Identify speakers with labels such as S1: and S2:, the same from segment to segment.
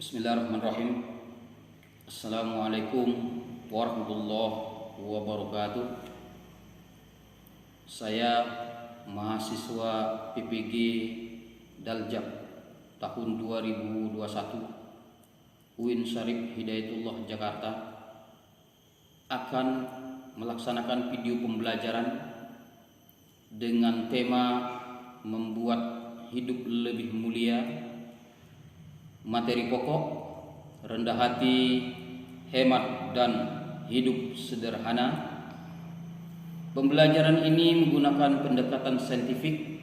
S1: Bismillahirrahmanirrahim. Assalamualaikum warahmatullahi wabarakatuh. Saya mahasiswa PPG Daljab tahun 2021 UIN Syarif Hidayatullah Jakarta akan melaksanakan video pembelajaran dengan tema membuat hidup lebih mulia. Materi pokok, rendah hati, hemat, dan hidup sederhana. Pembelajaran ini menggunakan pendekatan saintifik,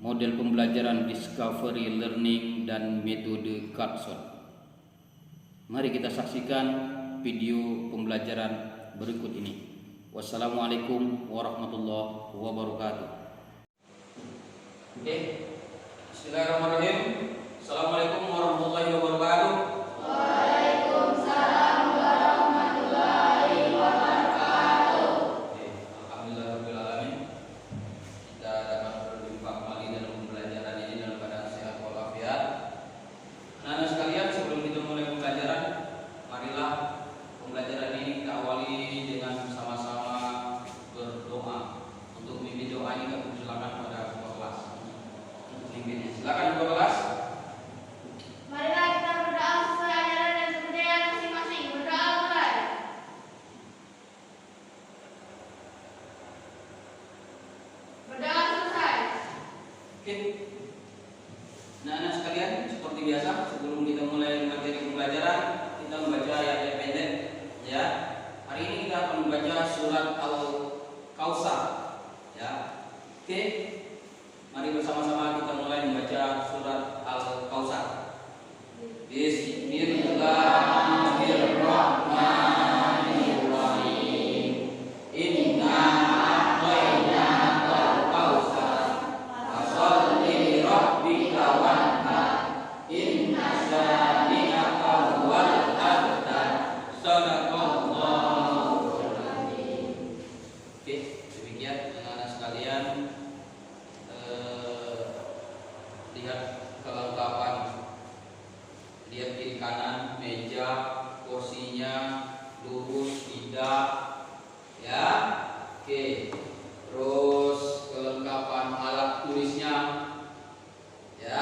S1: model pembelajaran discovery learning, dan metode Cartson. Mari kita saksikan video pembelajaran berikut ini. Wassalamualaikum warahmatullahi wabarakatuh. Oke, bismillahirrahmanirrahim. Assalamualaikum warahmatullahi wabarakatuh.
S2: Waalaikumsalam warahmatullahi wabarakatuh.
S1: Alhamdulillahirabbil alamin. Kita dapat berjumpa kembali dalam pembelajaran ini dalam keadaan sehat walafiat. Anak-anak sekalian, sebelum kita mulai pembelajaran, marilah pembelajaran ini kita awali dengan sama-sama berdoa. Untuk memimpin doa ini kami silakan pada ketua kelas. Untuk memimpinnya, silakan ketua kelas.
S2: Marilah kita berdoa sesuai ajaran dan kebudayaan masing-masing. Berdoa mulai. Berdoa selesai.
S1: Oke. Nah, anak sekalian, seperti biasa, sebelum kita mulai materi pembelajaran, kita membaca ayat pendek, ya. Hari ini kita akan membaca surat Al-Kautsar, ya. Oke. Mari bersama-sama kita mulai membaca surat Al-Kautsar. Bismillahirrahmanirrahim. Inna a'tainakal kautsar fasholli li rabbika wanhar. Inna syani'aka huwal abtar. Shadaqallahul azim. Oke, demikian anak-anak sekalian. Lihat kelengkapan. Lihat kiri kanan, meja, kursinya lurus, tidak, ya. Oke. Terus kelengkapan alat tulisnya, ya.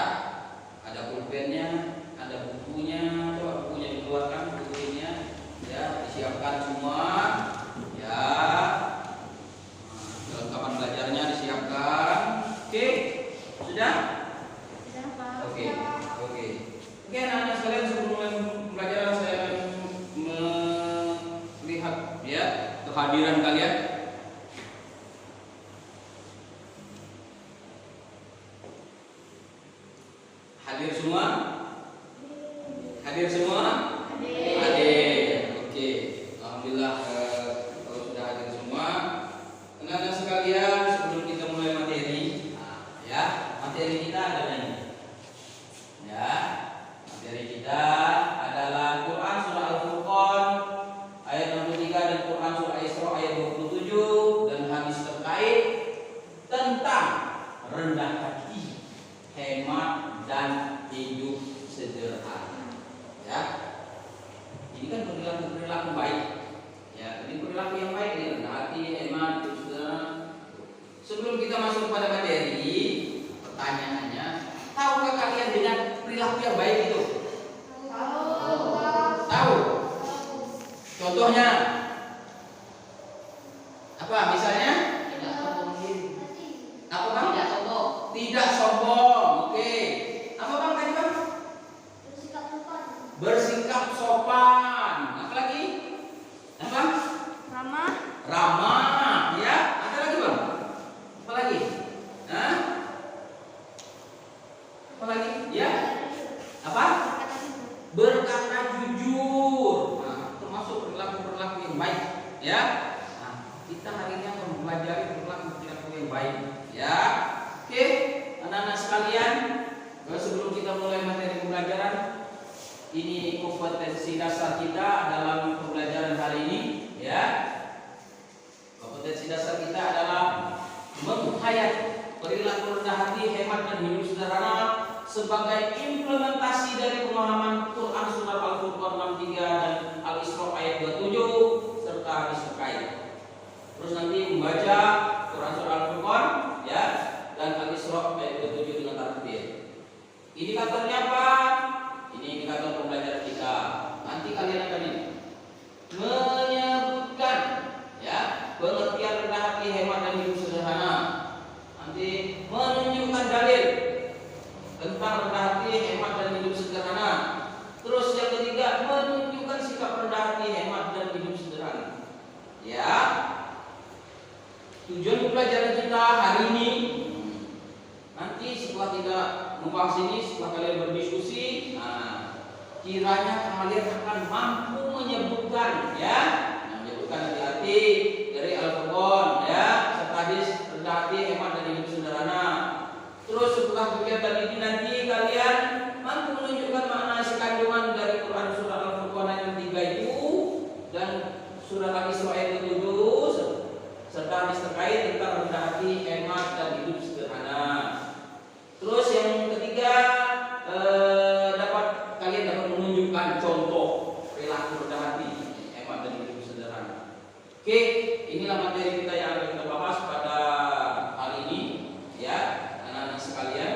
S1: Ada pulpennya, ada bukunya. Coba bukunya dikeluarkan, bukunya, ya. Disiapkan semua, ya. Kelengkapan belajarnya disiapkan. Oke, sudah? Oke. Oke, anak-anak sekalian, sebelum mulai pembelajaran saya akan melihat, ya, kehadiran kalian. Hadir semua? Hadir semua? Hadir. Oke. Alhamdulillah, kalau sudah hadir semua. Anak-anak sekalian, sebelum kita mulai materi, ya, materi kita adalah ini. Ya. Materi kita adalah Quran surah Al-Furqan ayat 63 dan Quran surah Isra ayat 27 dan hadis terkait tentang rendah hati, hemat, dan hidup sederhana. Ya. Ini kan perilaku baik. Ya, ini perilaku yang baik, ini rendah hati, hemat, hidup sederhana. Sebelum kita masuk pada materi, pertanyaannya, tahukah kalian dengan perilaku yang baik itu? Tahu. Contohnya apa? Misalnya? Apa bang? Tidak sombong. Oke. Apa bang tadi bang? Bersikap sopan. Apa lagi? Apa? Ramah. Ya. Ada lagi bang? Apa lagi? Hah? Apa lagi? Ya. Apa? Berkata jujur. Nah, termasuk perilaku-perilaku yang baik, ya. Nah, kita hari ini akan mempelajari perilaku-perilaku yang baik, ya. Oke, anak-anak sekalian, sebelum kita mulai materi pembelajaran, ini kompetensi dasar kita dalam pembelajaran hari ini, ya. Kompetensi dasar kita adalah menghayati perilaku rendah hati, hemat, dan hidup sederhana sebagai implementasi dari pemahaman Quran Surat Al-Furqan 63 dan Al-Isra ayat 27 serta hadis terkait. Terus nanti membaca Quran Surat Al-Furqan ya dan Al-Isra ayat 27 dengan tartil. Indikatornya apa? Ini indikator pembelajaran kita. Nanti kalian akan ini menyebutkan ya pengertian rendah hati, hemat dan hidup sederhana. Nanti menunjukkan dalil tentang rendah hati, hemat dan hidup sederhana. Terus yang ketiga menunjukkan sikap rendah hati, hemat dan hidup sederhana. Ya. Tujuan pembelajaran kita hari ini nanti setelah kita membahas ini, setelah kalian berdiskusi, kiranya kalian akan mampu menyebutkan ya, menyebutkan hati-hati dari Al-Furqan ya, serta hadis rendah hati, hemat dan hidup sederhana. Terus setelah kegiatan ini nanti kalian mampu menunjukkan makna isi kandungan dari Quran Surat Al-Furqan ayat 3 itu dan Surat Al-Isra ayat 7 serta hadis terkait tentang rendah hati, hemat dan hidup sederhana. Terus yang ketiga kalian dapat menunjukkan contoh perilaku rendah hati, hemat dan hidup sederhana. Oke, inilah materi kita yang akan kita bahas pada hari ini ya, anak-anak sekalian.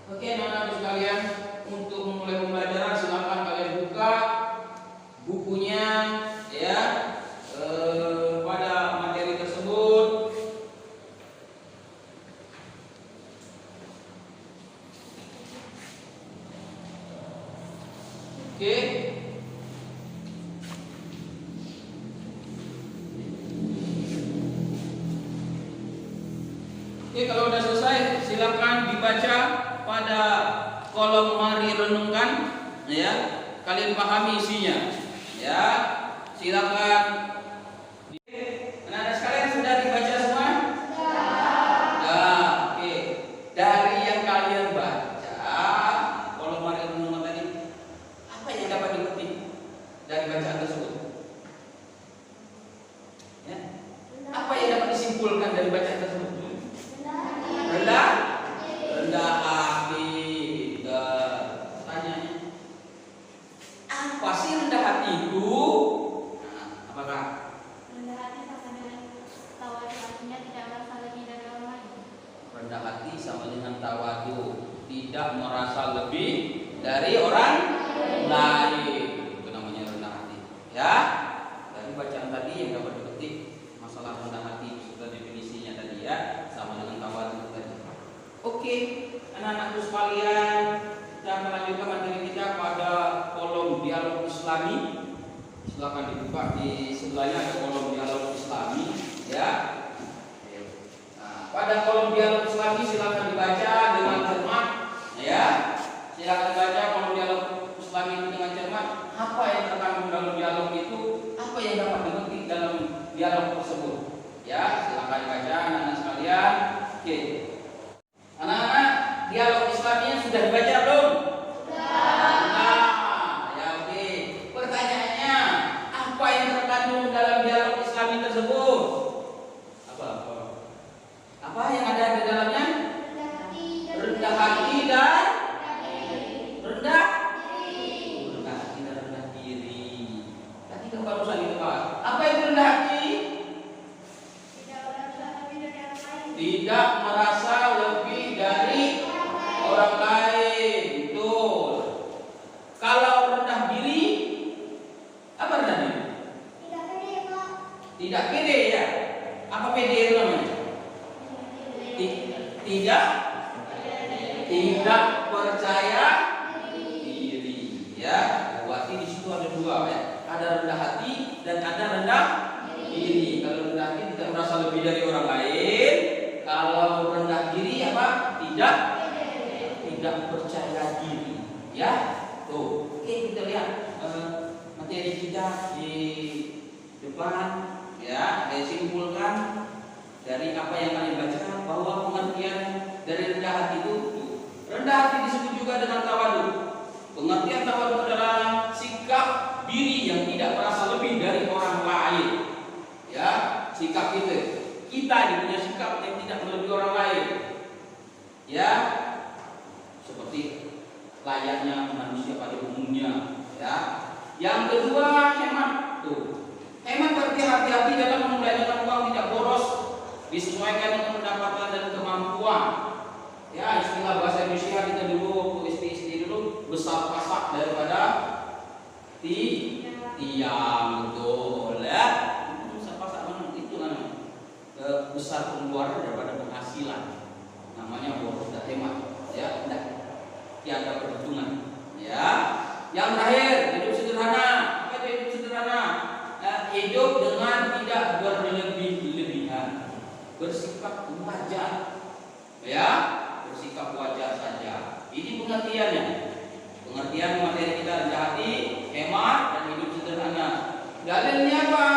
S1: Oke, anak-anak sekalian, untuk memulai pembelajaran silakan kalian buka bukunya ya pada materi tersebut. Oke. Oke, kalau sudah selesai silakan dibaca pada kolom mari renungkan ya. Kalian pahami isinya. Ya. Silakan. Anak-anak sekalian sudah dibaca semua? Sudah. Oke. Dari yang kalian baca kolom mari renungan tadi, apa yang dapat dipetik dari bacaan tersebut? Ya. Apa yang dapat disimpulkan dari bacaan tersebut? Rendah hati. Tanyanya, apa sih rendah hati itu? Apakah
S2: rendah hati sama dengan tawadu, artinya tidak merasa lebih dari orang lain.
S1: Rendah hati sama dengan tawadu, tidak merasa lebih dari orang lain. Itu namanya rendah hati. Ya, dari bacaan tadi yang dapat dipetik masalah rendah hati sudah definisinya tadi ya, sama dengan tawadu tadi. Oke, anak-anakku sekalian, kita akan lanjutkan materi kita pada kolom dialog Islami. Silakan dibuka, di sebelahnya ada kolom dialog Islami ya. Nah, pada kolom dialog Islami silakan dibaca dengan cermat ya. Silakan baca kolom dialog Islami itu dengan cermat. Apa yang terkandung dalam dialog itu, apa yang dapat dipetik dalam dialog tersebut ya. Silakan baca anak-anak sekalian. Oke. Anak-anak, dialog Islaminya sudah dibaca belum? Sudah. Ya oke. Pertanyaannya, apa yang terkandung dalam dialog Islami tersebut? Apa yang ada di dalamnya? Rendah hati dan rendah diri. Tadi kan barusan itu Pak. Apa itu rendah hati? Tidak merasa lebih dari orang lain. Betul. Kalau rendah diri, apa rendah diri? Tidak pede ya. Apa pede itu namanya? Tidak percaya diri. Ya, berarti di situ ada dua ya. Ada rendah hati dan ada rendah diri. Kalau rendah hati tidak merasa lebih dari orang lain. Kalau rendah diri apa? Tidak percaya diri. Ya, tuh. Oke, kita lihat materi kita di depan. Ya, saya simpulkan dari apa yang kalian baca bahwa pengertian dari rendah hati itu, rendah hati disebut juga dengan tawadu. Pengertian tawadu adalah sikap diri yang tidak merasa lebih dari orang lain. Ya, sikap itu. Kita punya sikap yang tidak melebihi orang lain. Ya, layaknya manusia pada umumnya, ya. Yang kedua, hemat. Tuh. Hemat berarti hati-hati dalam membelanjakan uang, tidak boros, disesuaikan dengan pendapatan dan kemampuan. Ya, istilah bahasa Indonesia kita dulu, isti dulu, besar pasak daripada tiang, betul ya. Besar pasak mana? Itu kan besar pengeluaran daripada penghasilan. Namanya boros dan hemat, ya. Tidak tiada perhitungan, ya. Yang terakhir, hidup sederhana. Apa itu hidup sederhana? Hidup dengan tidak berlebih-lebihan, bersikap wajar, ya, bersikap wajar saja. Ini pengertiannya. Pengertian materi kita rendah hati, hemat, dan hidup sederhana. Dalilnya apa?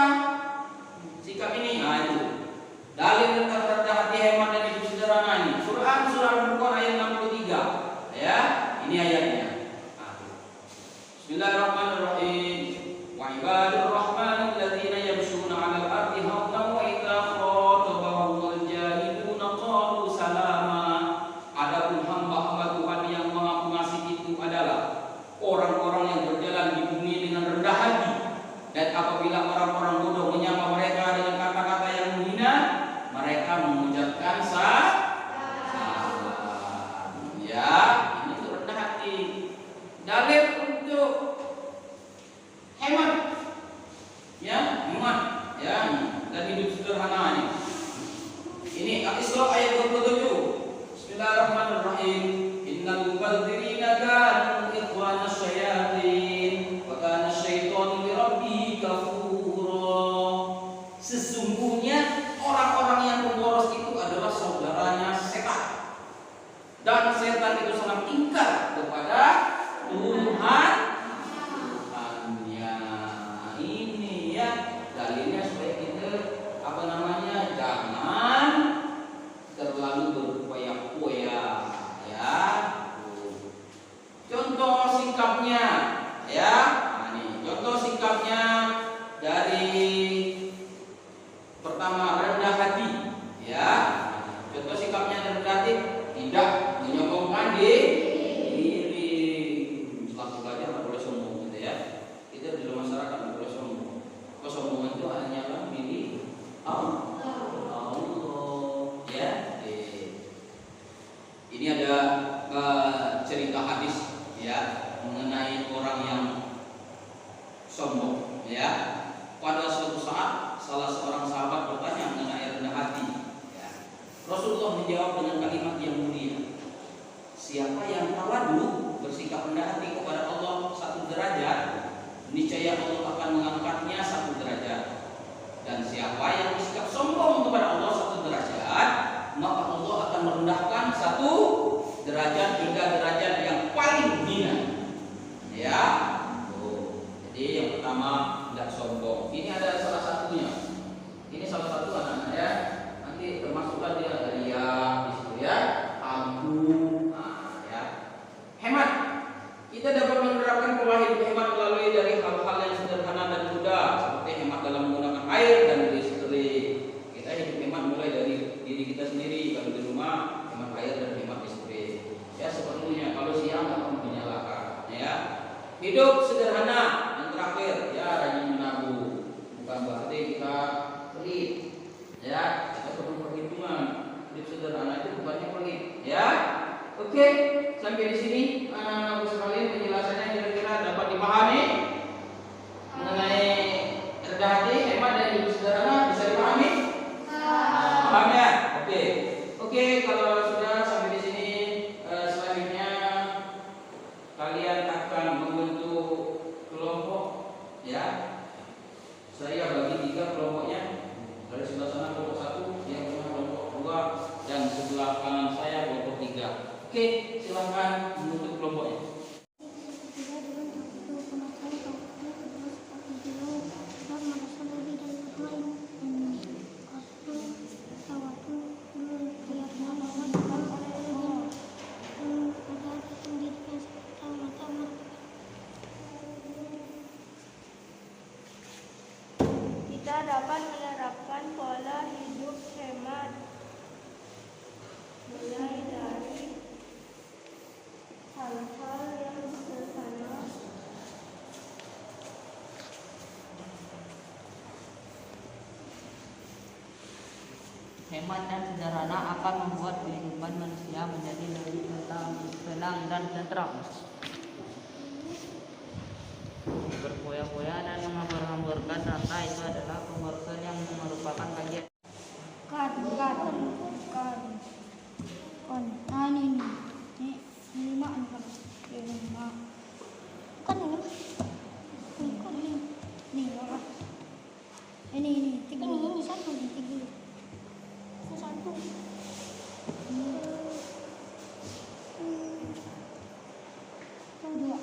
S1: Sikap ini, nah itu. Dalil tentang rendah hati, hemat, dan hidup sederhana ini. Surah Al-Furqan ayat 63. Ya, ini ayatnya. Bismillahirrahmanirrahim. Wa ibadur rahmanil ladzina yamshuna 'alal ardi hawnan wa idza khatabahumul jahiluna qalu salama. Adapun hamba-hamba Tuhan yang Maha Pengasih itu adalah orang-orang yang berjalan di bumi dengan rendah hati, dan apabila orang-orang bodoh menyapa mereka dengan kata-kata yang menghina, mereka mengucapkan salam. Ya, ini untuk rendah hati. Dalil untuk hemat, ya, hemat, ya, dan hidup sederhana ini. Ini Al-Isra ayat 27. Bismillahirrahmanirrahim. Innal mubadzirina kanu ikhwana syayatin wa kana syaitanu li rabbih kafura. Sesungguhnya orang-orang yang pemboros itu adalah saudaranya setan, dan setan itu sangat ingkar kepada Tuhannya. Ini ya dalilnya supaya kita jangan terlalu berpoya-poya, ya. Contoh sikapnya, ya. Nah, ini contoh sikapnya dari pertama rendah hati, ya. Contoh sikapnya rendah hati, tidak menyombongkan diri. Selaku belajar nggak boleh sombong, gitu ya. Kita di dalam masyarakat nggak boleh sombong. Kesombongan itu hanyalah milik Allah, ya. Ini ada cerita hadis, ya, mengenai orang yang sombong, ya. Pada suatu saat salah seorang sahabat bertanya mengenai rendah hati, ya. Rasulullah menjawab dengan kalimat yang mulia, siapa yang tawadu, bersikap rendah hati kepada Allah 1 derajat, niscaya Allah akan mengangkatnya 1 derajat. Dan siapa yang bersikap sombong kepada Allah 1 derajat, maka Allah akan merendahkan 1 derajat hingga derajat yang paling hina, ya. Jadi yang pertama, tidak sombong. Ini ada salah satunya. Ini salah satu anak-anak, ya. Nanti termasuklah dia ria di situ, ya. Angkuh, nah, ya. Hemat. Kita dapat menerapkan pola hidup hemat melalui dari hal-hal yang sederhana dan mudah, seperti hemat dalam menggunakan air dan listrik. Kita hidup hemat mulai dari diri kita sendiri. Kalau di rumah, hemat air dan hemat listrik. Ya, sepertinya kalau siang nggak perlu menyalakan, ya. Hidup sederhana. Yang terakhir, ya, rajin menabung. Bukan berarti kita pelit, ya. Kita perlu perhitungan. Hidup sederhana itu bukannya pelit, ya. Oke, sampai di sini anak-anakku sekalian, penjelasannya kira-kira dapat dipahami mengenai rendah hati, hemat, dan hidup sederhana. Bisa dipahami? Paham ya? Oke, kalau sudah sampai di sini, selanjutnya kalian akan membentuk kelompok, ya. Saya bagi 3 kelompoknya. Dari sebelah sana kelompok 1, yang tengah kelompok 2, dan sebelah kanan saya kelompok 3. Oke, silakan membentuk kelompoknya.
S2: Kita dapat menerapkan pola hidup hemat mulai dari hal-hal yang
S3: hemat dan sederhana akan membuat kehidupan manusia menjadi lebih tenang dan tentram. Berfoya-foya dan menghambur-hamburkan data itu adalah pembarusan yang merupakan bagian.
S2: Nah ini lima nih kan, lima. Kan ini apa? Ini tiga ini satu tiga. Satu. Dua.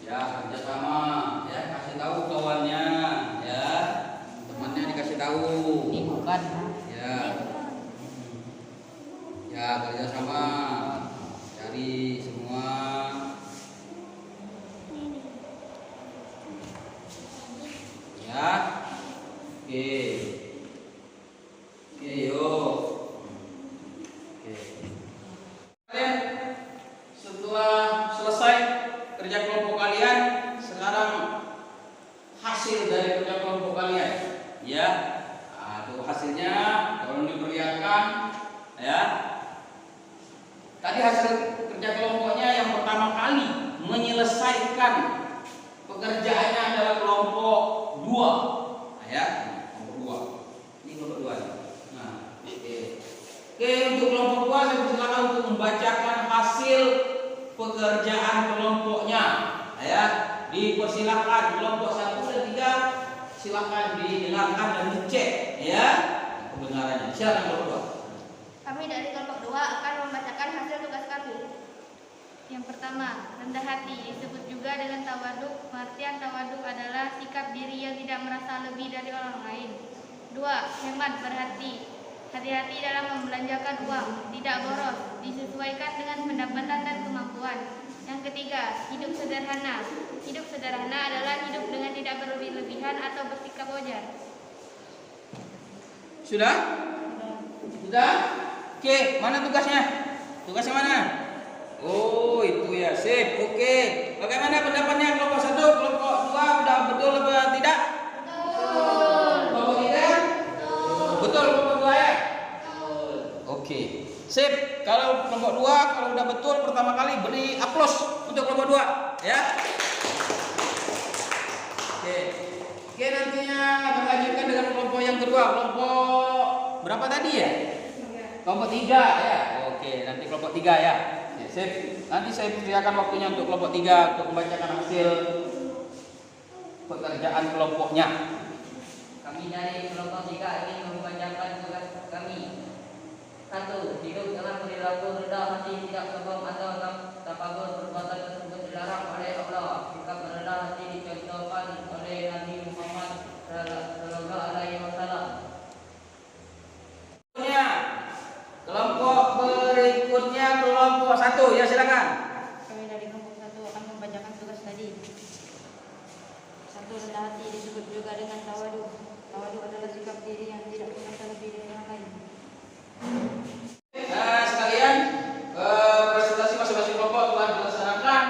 S1: Ya, kerjasama, ya kasih tahu kawannya, ya temannya dikasih tahu.
S3: Ini bukan.
S1: Ya, ya kerjasama, cari semua. Ya, oke, yuk. Oke. Kalian setelah selesai kerja kelompok kalian, sekarang hasil dari kerja kelompok kalian, ya. Nah, itu hasilnya kalau diperlihatkan, ya. Tadi hasil kerja kelompoknya yang pertama kali menyelesaikan pekerjaannya adalah kelompok 2, nah, ya, kelompok 2. Ini kelompok 2. Nah, oke. Oke, untuk kelompok 2 saya persilakan untuk membacakan hasil pekerjaan kelompoknya, ya. Dipersilakan kelompok 1 dan 3 silakan didengarkan dan dicek, ya, kebenarannya. Silakan kelompok 2.
S2: Kami dari kelompok 2 akan membacakan hasil tugas kami. Yang pertama, rendah hati disebut juga dengan tawaduk. Pengertian tawaduk adalah sikap diri yang tidak merasa lebih dari orang lain. 2. Hemat berhati. Hati-hati dalam membelanjakan uang, tidak boros, disesuaikan dengan pendapatan dan kemampuan. Yang ketiga, hidup sederhana. Hidup sederhana adalah hidup dengan tidak berlebih-lebihan atau bersikap wajar.
S1: Sudah? Sudah? Oke, mana tugasnya? Tugasnya mana? Oh, itu ya, sip. Oke. Bagaimana pendapatnya kelompok 1, kelompok 2 udah betul apa tidak? Betul. Kelompok 3? Betul kelompok 2 ya? Betul. Oke. Sip. Kalau kelompok 2 kalau udah betul pertama kali beri aplaus untuk kelompok 2, ya. Oke. Oke, nantinya akan lanjutkan dengan kelompok yang kedua. Kelompok berapa tadi ya? Kelompok 3 ya. Oke, nanti kelompok 3 ya. Oke, sip. Nanti saya persilakan waktunya untuk kelompok 3 untuk membacakan hasil pekerjaan kelompoknya.
S3: Kami dari kelompok 3 ingin membacakan tugas kami. 1. Hidup dengan perilaku rendah hati, tidak sombong atau takabur. Perbuatan tersebut dilarang oleh Allah. Sikap rendah hati dicontohkan oleh Nabi Muhammad sallallahu alaihi wasallam.
S1: Kelompok berikutnya kelompok 1 ya, silakan.
S3: Kami dari kelompok 1 akan membacakan tugas tadi. 1. Rendah hati disebut juga dengan tawaduk. Tawaduk adalah sikap diri yang tidak merasa lebih dari orang lain.
S1: Nah, sekalian presentasi masing-masing kelompok telah dilaksanakan.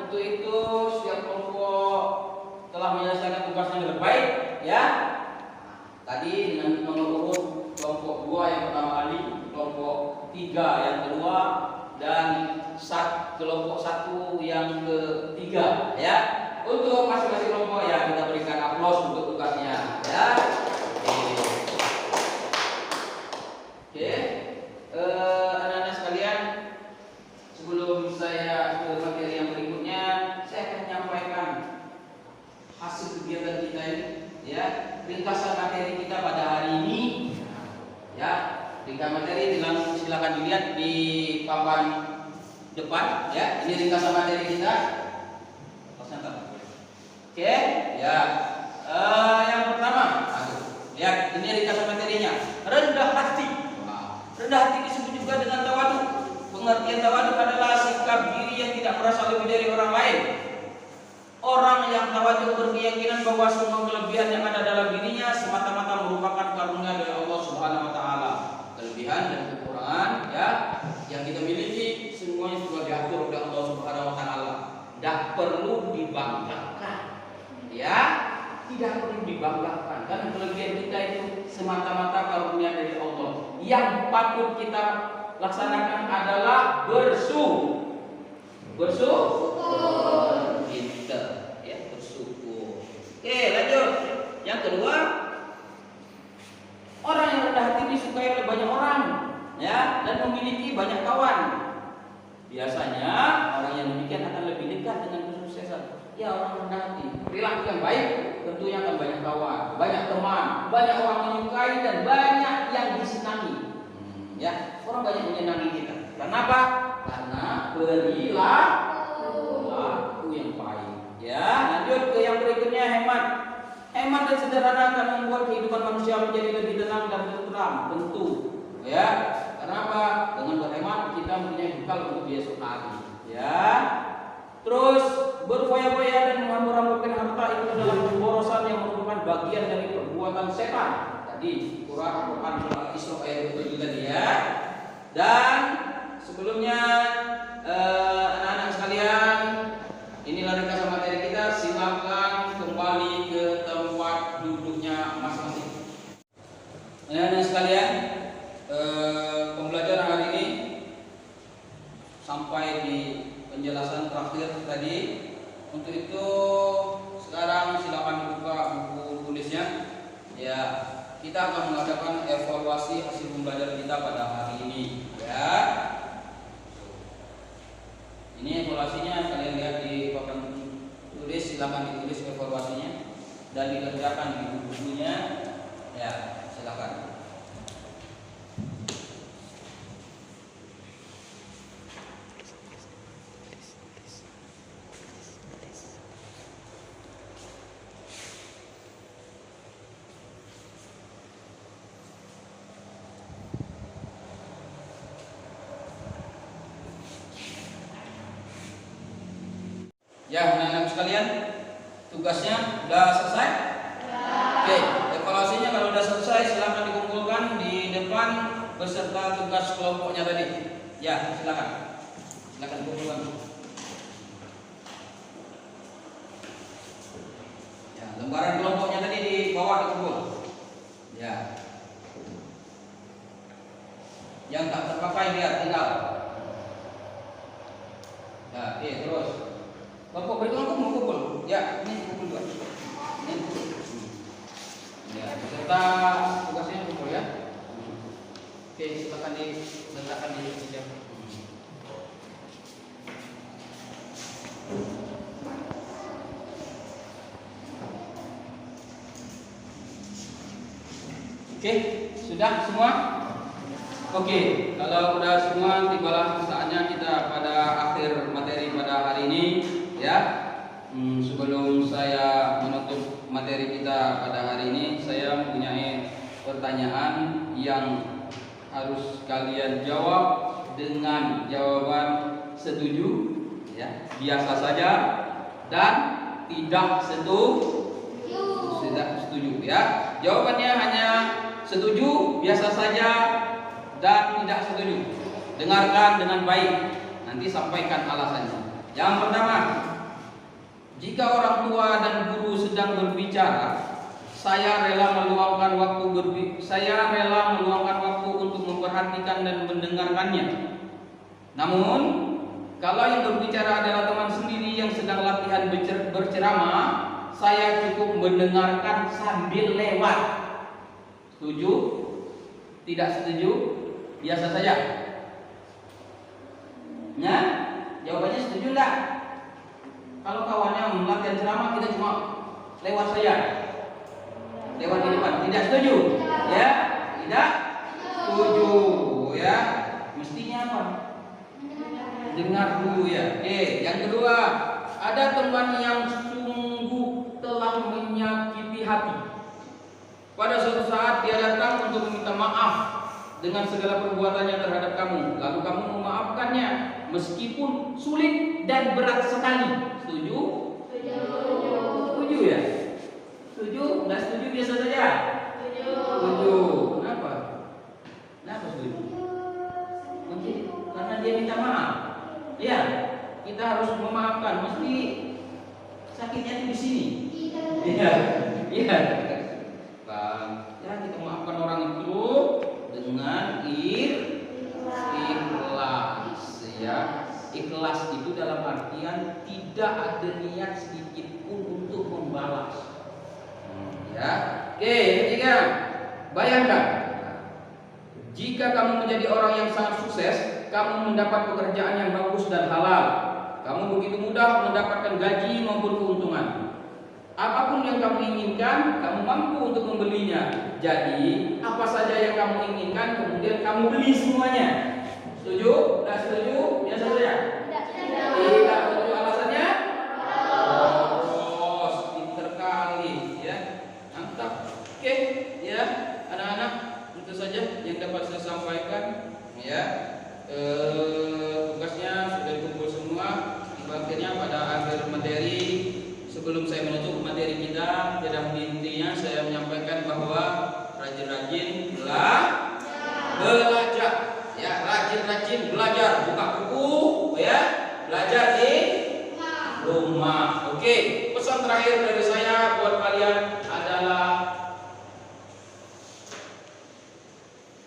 S1: Untuk itu setiap kelompok telah menyelesaikan tugasnya dengan baik, ya. Tadi dengan nomor urut kelompok 2 yang pertama kali, kelompok 3 yang kedua, dan kelompok 1 yang ketiga, ya. Untuk masing-masing kelompok ya kita berikan aplaus untuk tugasnya, ya. Oke. Anak-anak sekalian, sebelum saya ke materi yang berikutnya, saya akan menyampaikan hasil kegiatan kita ini, ya. Ringkasan materi kita pada hari ini, ya. Ringkasan materi silakan dilihat di papan depan, ya. Ini ringkasan materi kita. Oke, ya. Yang pertama, lihat ini ringkasan materinya. Rendah hati. Rendah hati disebut juga dengan tawaduk. Pengertian tawaduk adalah sikap diri yang tidak merasa lebih dari orang lain. Orang yang tawaduk berkeyakinan bahwa semua kelebihan yang ada dalam dirinya perlu dibanggakan. Ya, tidak perlu dibanggakan. Kan kelebihan kita itu semata-mata karunia dari Allah. Yang patut kita laksanakan adalah bersyukur. Kita ya bersyukur. Oke, lanjut. Yang kedua, orang yang rendah hati disukai oleh banyak orang, ya, dan memiliki banyak kawan. Biasanya orang yang demikian akan lebih dekat dengan kesuksesan. Ya, orang rendah hati, perilaku yang baik tentunya akan banyak kawan, banyak teman, banyak orang menyukai dan banyak yang disenangi. Ya, orang banyak menyenangi kita. Kenapa? Karena perilaku yang baik. Ya, lanjut ke yang berikutnya, hemat. Hemat dan sederhana akan membuat kehidupan manusia menjadi lebih tenang dan tentram. Tentu, ya. Kenapa? Dengan berhemat kita mempunyai bekal untuk besok hari. Ya. Terus berfoya-foya dan menghambur-hamburkan harta itu adalah pemborosan yang merupakan bagian dari perbuatan setan. Tadi Quran surat Isra ayat 7 tadi ya. Dan sebelumnya anak-anak sekalian, inilah ringkasan materi kita. Silakan kembali ke tempat duduknya masing-masing. Anak-anak sekalian, pembelajaran hari ini sampai di penjelasan terakhir tadi. Untuk itu sekarang silakan buka buku tulisnya. Ya, kita akan mengadakan evaluasi hasil pembelajaran kita pada hari ini. Ya, ini evaluasinya kalian lihat di papan tulis. Silakan ditulis evaluasinya dan dikerjakan di bukunya. Ya, silakan. Ya, anak-anak sekalian, tugasnya sudah selesai? Ya. Oke, evaluasinya kalau sudah selesai silakan dikumpulkan di depan beserta tugas kelompoknya tadi. Ya, silakan. Silakan kumpulkan. Ya, lembaran kelompoknya tadi di bawah dikumpul. Ya. Yang tak terpakai lihat tinggal. Ya, oke, terus. Kelompok berikutnya mau kumpul. Ya, ini kumpul juga. Ini kumpul. Ya, beserta tugasnya kumpul ya. Oke, silakan diletakkan di meja. Oke, sudah semua? Oke, kalau udah semua, tibalah saatnya kita pada akhir materi pada hari ini. Ya, sebelum saya menutup materi kita pada hari ini, saya mempunyai pertanyaan yang harus kalian jawab dengan jawaban setuju, ya, biasa saja, dan tidak setuju, ya. Jawabannya hanya setuju, biasa saja, dan tidak setuju. Dengarkan dengan baik, nanti sampaikan alasannya. Yang pertama, jika orang tua dan guru sedang berbicara, saya rela meluangkan waktu untuk memperhatikan dan mendengarkannya. Namun, kalau yang berbicara adalah teman sendiri yang sedang latihan berceramah, saya cukup mendengarkan sambil lewat. Setuju? Tidak setuju? Biasa saja. Ya? Jawabannya setuju enggak? Kalau kawannya latihan ceramah, kita cuma lewat saja. Lewat di depan. Tidak setuju? Ya? Tidak setuju, ya. Mestinya apa? Dengar dulu ya. Oke, yang kedua, ada teman yang sungguh telah menyakiti hati. Pada suatu saat dia datang untuk meminta maaf dengan segala perbuatannya terhadap kamu. Lalu kamu memaafkannya meskipun sulit dan berat sekali. Setuju? Setuju ya? Setuju? Nggak setuju biasa saja? Setuju. Kenapa? Kenapa setuju? Mungkin karena dia minta maaf. Ya, kita harus memaafkan. Mesti Iya, iya. Bang, ya kita maafkan orang itu dengan ikhlas, ya. Ikhlas itu dalam artian tidak ada niat sedikit pun untuk membalas. Ya, oke, ketiga, bayangkan jika kamu menjadi orang yang sangat sukses, kamu mendapat pekerjaan yang bagus dan halal, kamu begitu mudah mendapatkan gaji maupun keuntungan. Apapun yang kamu inginkan, kamu mampu untuk membelinya. Jadi, apa saja yang kamu inginkan, kemudian kamu beli semuanya. Setuju? Tidak setuju? Ya saja. Tidak setuju. Alasannya? Boros, pinter kali, ya. Mantap. Oke, ya, anak-anak, itu saja yang dapat saya sampaikan. Ya, tugasnya sudah dikumpul semua. Akhirnya pada akhir materi, sebelum saya menutup materi kita, tidak intinya saya menyampaikan bahwa rajin-rajin belajar, ya, rajin-rajin belajar, buka buku, ya, belajar di rumah. Oke, pesan terakhir dari saya buat kalian adalah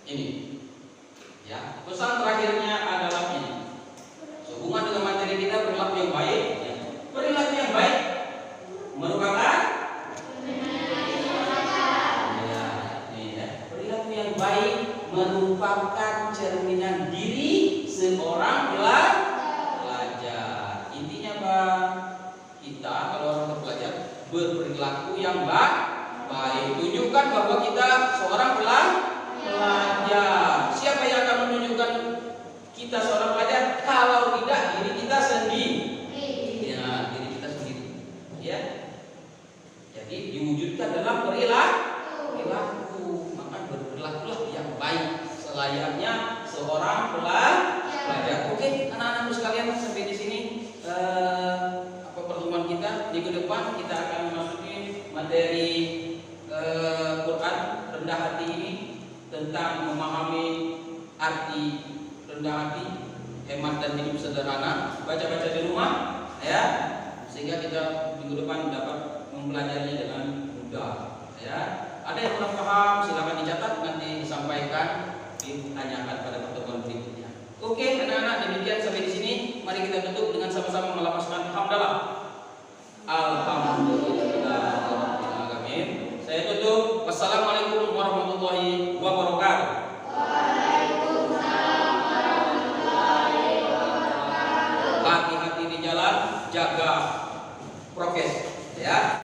S1: ini, ya, pesan terakhirnya adalah ini. Sehubungan dengan materi kita, perilaku yang baik, ya. Perilaku yang baik merupakan perilaku yang baik merupakan cerminan diri seorang pelajar. Intinya Bang, kita kalau orang terpelajar berperilaku yang baik. Tunjukkan bahwa kita seorang pelajar. Siapa yang akan menunjukkan kita seorang pelajar? Kalau tidak diri kita sendiri. Ya, diri kita sendiri. Ya. Jadi diwujudkan dalam perilaku. Maka berperilakulah yang baik selayaknya seorang pelajar. Oke, anak-anakku sekalian, sampai di sini pertemuan kita. Minggu depan kita akan memasuki materi Quran rendah hati ini, tentang memahami arti rendah hati, hemat dan hidup sederhana. Baca-baca di rumah, ya, sehingga kita minggu depan dapat mempelajarinya dengan mudah. Ya, ada yang kurang paham silakan dicatat, nanti disampaikan, ditanyakan pada pertemuan berikutnya. Oke, anak-anak, demikian sampai di sini. Mari kita tutup dengan sama-sama melafazkan hamdalah. Alhamdulillahirobbilalamin. Saya tutup. Wassalamualaikum warahmatullahi wabarakatuh.
S2: Waalaikumsalam warahmatullahi wabarakatuh.
S1: Hati-hati di jalan, jaga prokes, ya.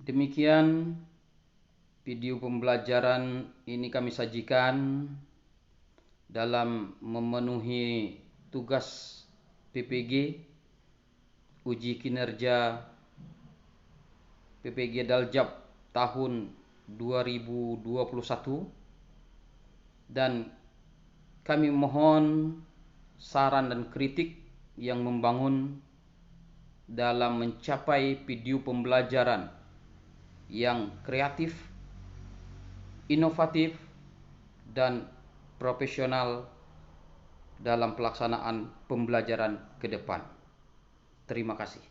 S1: Demikian video pembelajaran ini kami sajikan dalam memenuhi tugas PPG, uji kinerja PPG Daljab tahun 2021, dan kami mohon saran dan kritik yang membangun dalam mencapai video pembelajaran yang kreatif, inovatif, dan profesional dalam pelaksanaan pembelajaran ke depan. Terima kasih.